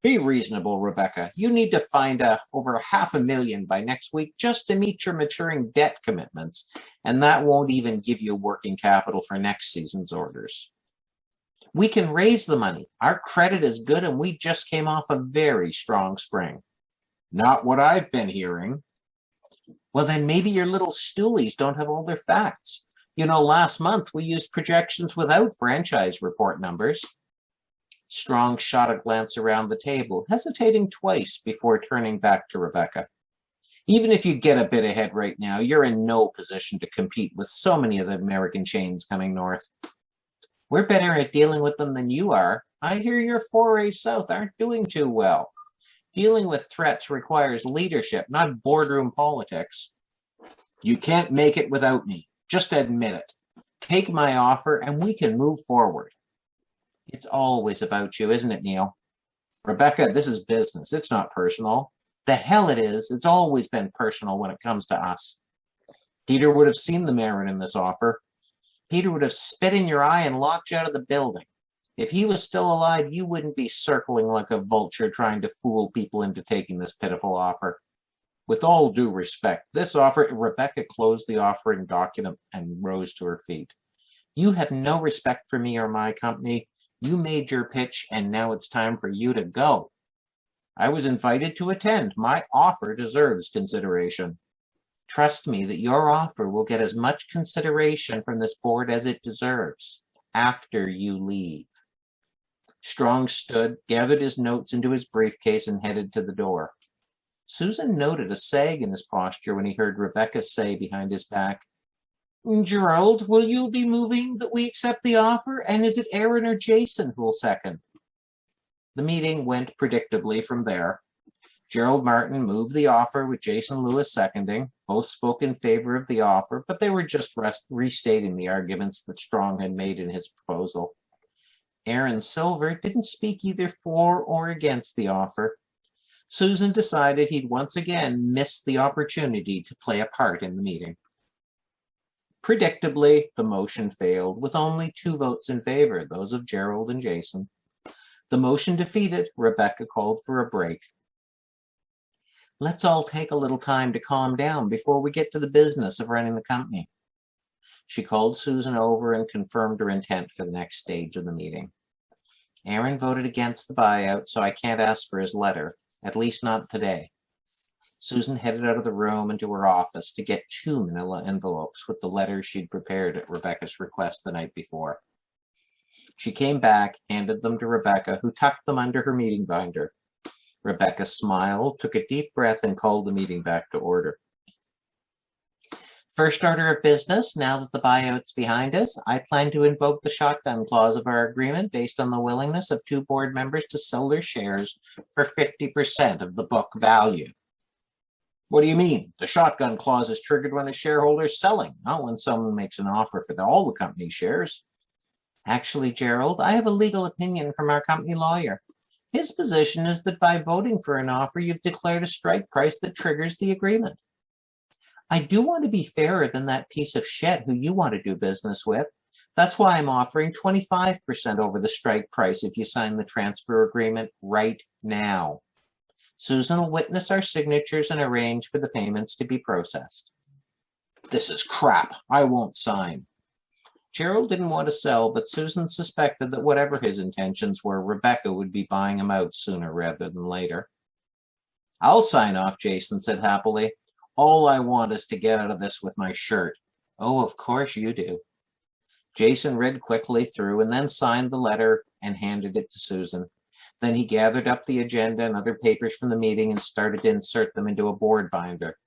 Be reasonable, Rebecca. You need to find over $500,000 by next week just to meet your maturing debt commitments, and that won't even give you working capital for next season's orders. We can raise the money. Our credit is good, and we just came off a very strong spring. Not what I've been hearing. Well, then maybe your little stoolies don't have all their facts. You know, last month we used projections without franchise report numbers. Strong shot a glance around the table, hesitating twice before turning back to Rebecca. Even if you get a bit ahead right now, you're in no position to compete with so many of the American chains coming north. We're better at dealing with them than you are. I hear your forays south aren't doing too well. Dealing with threats requires leadership, not boardroom politics. You can't make it without me. Just admit it. Take my offer and we can move forward. It's always about you, isn't it, Neil? Rebecca, this is business. It's not personal. The hell it is. It's always been personal when it comes to us. Peter would have seen the merit in this offer. Peter would have spit in your eye and locked you out of the building. If he was still alive, you wouldn't be circling like a vulture trying to fool people into taking this pitiful offer. With all due respect, this offer, Rebecca closed the offering document and rose to her feet. You have no respect for me or my company. You made your pitch, and now it's time for you to go. I was invited to attend. My offer deserves consideration. Trust me that your offer will get as much consideration from this board as it deserves after you leave. Strong stood, gathered his notes into his briefcase, and headed to the door. Susan noted a sag in his posture when he heard Rebecca say behind his back, Gerald, will you be moving that we accept the offer? And is it Aaron or Jason who will second? The meeting went predictably from there. Gerald Martin moved the offer with Jason Lewis seconding. Both spoke in favor of the offer, but they were just restating the arguments that Strong had made in his proposal. Aaron Silver didn't speak either for or against the offer. Susan decided he'd once again missed the opportunity to play a part in the meeting. Predictably, the motion failed with only 2 votes in favor, those of Gerald and Jason. The motion defeated, Rebecca called for a break. Let's all take a little time to calm down before we get to the business of running the company. She called Susan over and confirmed her intent for the next stage of the meeting. Aaron voted against the buyout, so I can't ask for his letter, at least not today. Susan headed out of the room into her office to get 2 manila envelopes with the letters she'd prepared at Rebecca's request the night before. She came back, handed them to Rebecca, who tucked them under her meeting binder. Rebecca smiled, took a deep breath, and called the meeting back to order. First order of business, now that the buyout's behind us, I plan to invoke the shotgun clause of our agreement based on the willingness of 2 board members to sell their shares for 50% of the book value. What do you mean? The shotgun clause is triggered when a shareholder is selling, not when someone makes an offer for all the company's shares. Actually, Gerald, I have a legal opinion from our company lawyer. His position is that by voting for an offer, you've declared a strike price that triggers the agreement. I do want to be fairer than that piece of shit who you want to do business with. That's why I'm offering 25% over the strike price if you sign the transfer agreement right now. Susan will witness our signatures and arrange for the payments to be processed. This is crap. I won't sign. Gerald didn't want to sell, but Susan suspected that whatever his intentions were, Rebecca would be buying him out sooner rather than later. I'll sign off, Jason said happily. All I want is to get out of this with my shirt. Oh, of course you do. Jason read quickly through and then signed the letter and handed it to Susan. Then he gathered up the agenda and other papers from the meeting and started to insert them into a board binder.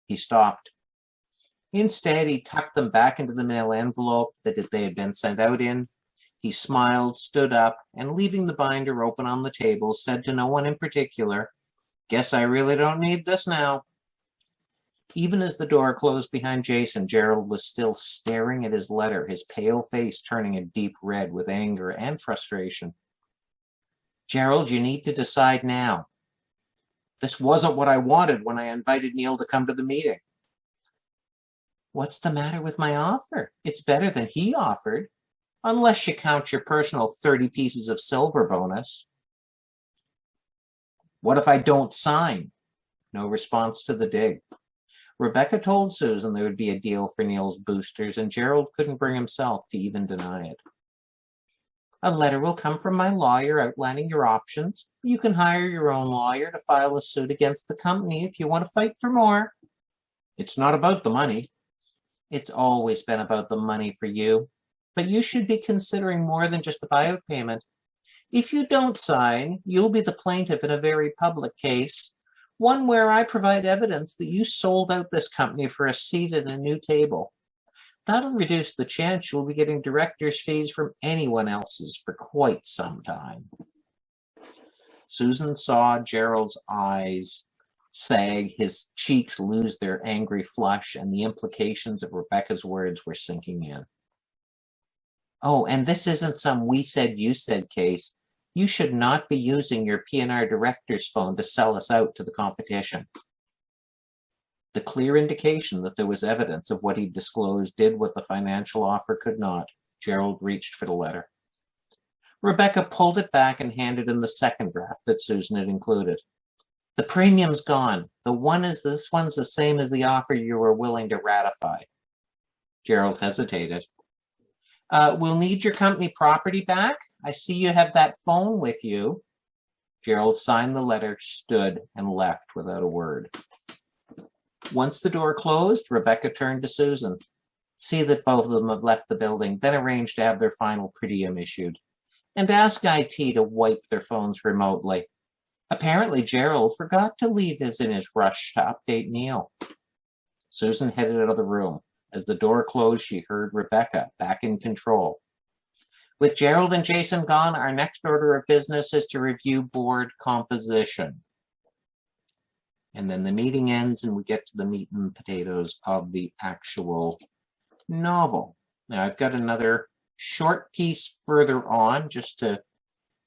He stopped. Instead, he tucked them back into the mail envelope that they had been sent out in. He smiled, stood up, and leaving the binder open on the table, said to no one in particular, "Guess I really don't need this now." Even as the door closed behind Jason, Gerald was still staring at his letter, his pale face turning a deep red with anger and frustration. "Gerald, you need to decide now. This wasn't what I wanted when I invited Neil to come to the meeting." "What's the matter with my offer? It's better than he offered, unless you count your personal 30 pieces of silver bonus." "What if I don't sign?" No response to the dig. Rebecca told Susan there would be a deal for Neil's boosters, and Gerald couldn't bring himself to even deny it. "A letter will come from my lawyer outlining your options. You can hire your own lawyer to file a suit against the company if you want to fight for more. It's not about the money. It's always been about the money for you, but you should be considering more than just a buyout payment. If you don't sign, you'll be the plaintiff in a very public case, one where I provide evidence that you sold out this company for a seat at a new table. That'll reduce the chance you'll be getting director's fees from anyone else's for quite some time." Susan saw Gerald's eyes sag, his cheeks lose their angry flush, and the implications of Rebecca's words were sinking in. "Oh, and this isn't some we said, you said case. You should not be using your P&R director's phone to sell us out to the competition." The clear indication that there was evidence of what he disclosed did what the financial offer could not. Gerald reached for the letter. Rebecca pulled it back and handed him the second draft that Susan had included. "The premium's gone. This one's the same as the offer you were willing to ratify." Gerald hesitated. "We'll need your company property back. I see you have that phone with you." Gerald signed the letter, stood, and left without a word. Once the door closed, Rebecca turned to Susan. "See that both of them have left the building, then arrange to have their final per diem issued. And ask IT to wipe their phones remotely. Apparently, Gerald forgot to leave his in his rush to update Neil." Susan headed out of the room. As the door closed, she heard Rebecca back in control. "With Gerald and Jason gone, our next order of business is to review board composition." And then the meeting ends and we get to the meat and potatoes of the actual novel. Now, I've got another short piece further on just to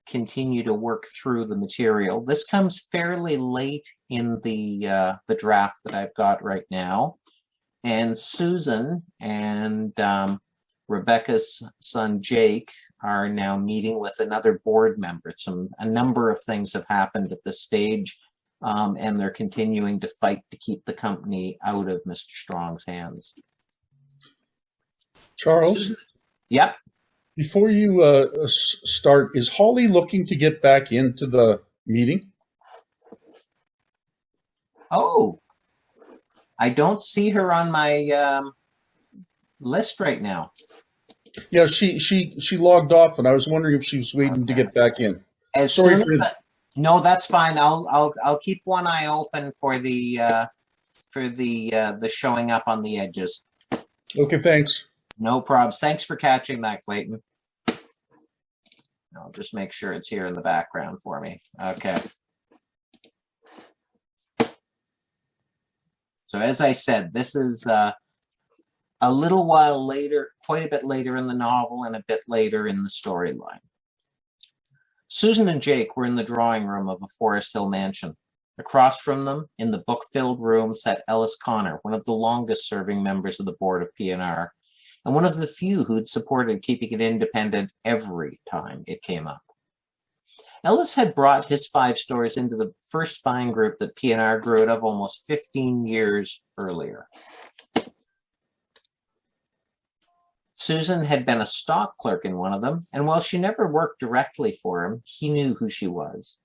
continue to work through the material. This comes fairly late in the draft that I've got right now. And Susan and Rebecca's son Jake are now meeting with another board member. A number of things have happened at this stage, and they're continuing to fight to keep the company out of Mr. Strong's hands. Charles? Yep. Before you start, is Holly looking to get back into the meeting? Oh, I don't see her on my list right now. Yeah, she logged off, and I was wondering if she was waiting to get back in. No, that's fine. I'll keep one eye open for the showing up on the edges. Okay, thanks. No probs. Thanks for catching that, Clayton. I'll just make sure it's here in the background for me. Okay. So as I said, this is a little while later, quite a bit later in the novel and a bit later in the storyline. Susan and Jake were in the drawing room of a Forest Hill mansion. Across from them, in the book-filled room, sat Ellis Connor, one of the longest-serving members of the board of P&R, and one of the few who'd supported keeping it independent every time it came up. Ellis had brought his 5 stories into the first spine group that P&R grew out of almost 15 years earlier. Susan had been a stock clerk in one of them, and while she never worked directly for him, he knew who she was.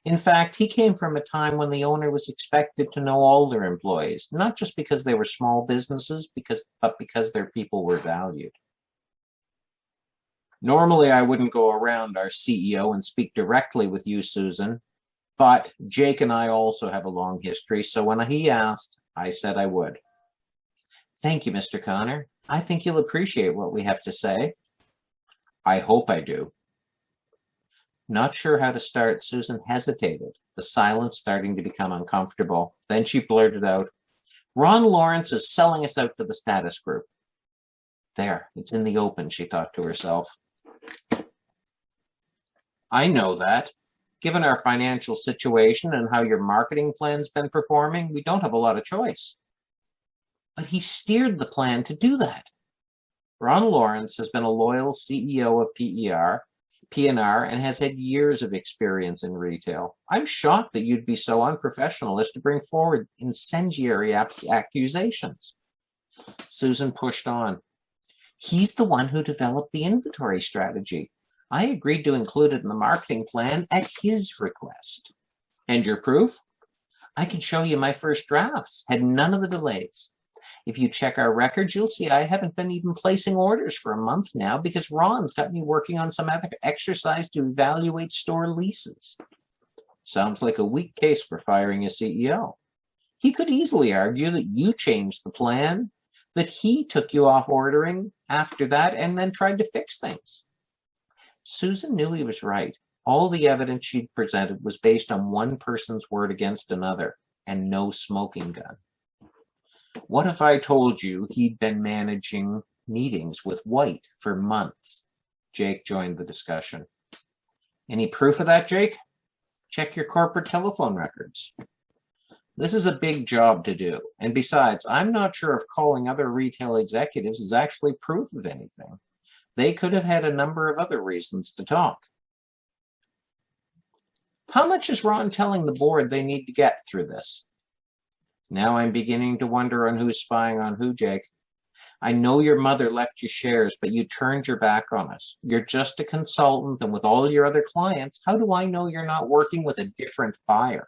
In fact, he came from a time when the owner was expected to know all their employees, not just because they were small businesses, but because their people were valued. Normally, I wouldn't go around our CEO and speak directly with you, Susan, but Jake and I also have a long history, so when he asked, I said I would. Thank you, Mr. Connor. I think you'll appreciate what we have to say. I hope I do. Not sure how to start, Susan hesitated, the silence starting to become uncomfortable. Then she blurted out, Ron Lawrence is selling us out to the status group. There, it's in the open, she thought to herself. I know that. Given our financial situation and how your marketing plan's been performing, we don't have a lot of choice. But he steered the plan to do that. Ron Lawrence has been a loyal CEO of P&R, and has had years of experience in retail. I'm shocked that you'd be so unprofessional as to bring forward incendiary accusations. Susan pushed on. He's the one who developed the inventory strategy. I agreed to include it in the marketing plan at his request. And your proof? I can show you my first drafts. Had none of the delays. If you check our records, you'll see I haven't been even placing orders for a month now because Ron's got me working on some other exercise to evaluate store leases. Sounds like a weak case for firing a CEO. He could easily argue that you changed the plan, that he took you off ordering after that and then tried to fix things. Susan knew he was right. All the evidence she'd presented was based on one person's word against another, and no smoking gun. What if I told you he'd been managing meetings with White for months? Jake joined the discussion. Any proof of that, Jake? Check your corporate telephone records. This is a big job to do. And besides, I'm not sure if calling other retail executives is actually proof of anything. They could have had a number of other reasons to talk. How much is Ron telling the board they need to get through this? Now I'm beginning to wonder on who's spying on who, Jake. I know your mother left you shares, but you turned your back on us. You're just a consultant, and with all your other clients, how do I know you're not working with a different buyer?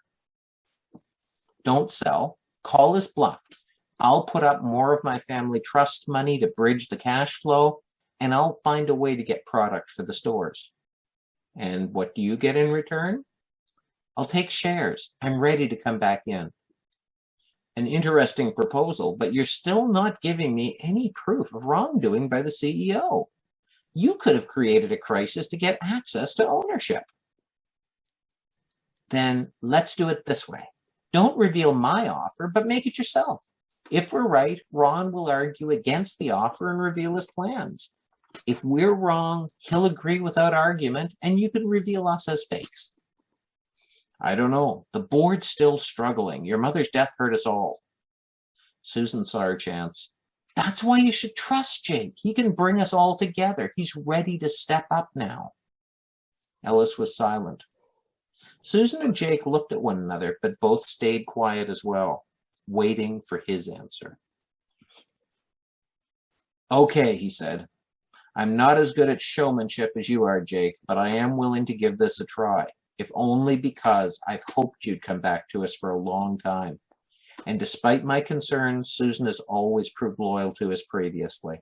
Don't sell. Call his bluff. I'll put up more of my family trust money to bridge the cash flow, and I'll find a way to get product for the stores. And what do you get in return? I'll take shares. I'm ready to come back in. An interesting proposal, but you're still not giving me any proof of wrongdoing by the CEO. You could have created a crisis to get access to ownership. Then let's do it this way. Don't reveal my offer, but make it yourself. If we're right, Ron will argue against the offer and reveal his plans. If we're wrong, he'll agree without argument, and you can reveal us as fakes. I don't know. The board's still struggling. Your mother's death hurt us all. Susan saw her chance. That's why you should trust Jake. He can bring us all together. He's ready to step up now. Ellis was silent. Susan and Jake looked at one another, but both stayed quiet as well, waiting for his answer. Okay, he said. I'm not as good at showmanship as you are, Jake, but I am willing to give this a try. If only because I've hoped you'd come back to us for a long time. And despite my concerns, Susan has always proved loyal to us previously.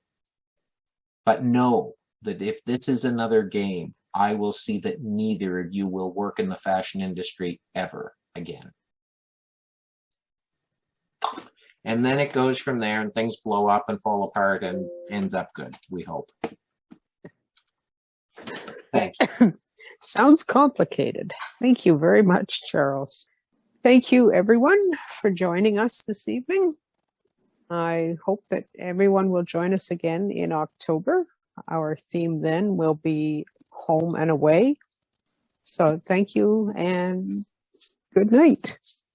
But know that if this is another game, I will see that neither of you will work in the fashion industry ever again. And then it goes from there and things blow up and fall apart and ends up good, we hope. Thanks. Sounds complicated. Thank you very much, Charles. Thank you, everyone, for joining us this evening. I hope that everyone will join us again in October. Our theme then will be home and away. So thank you and good night.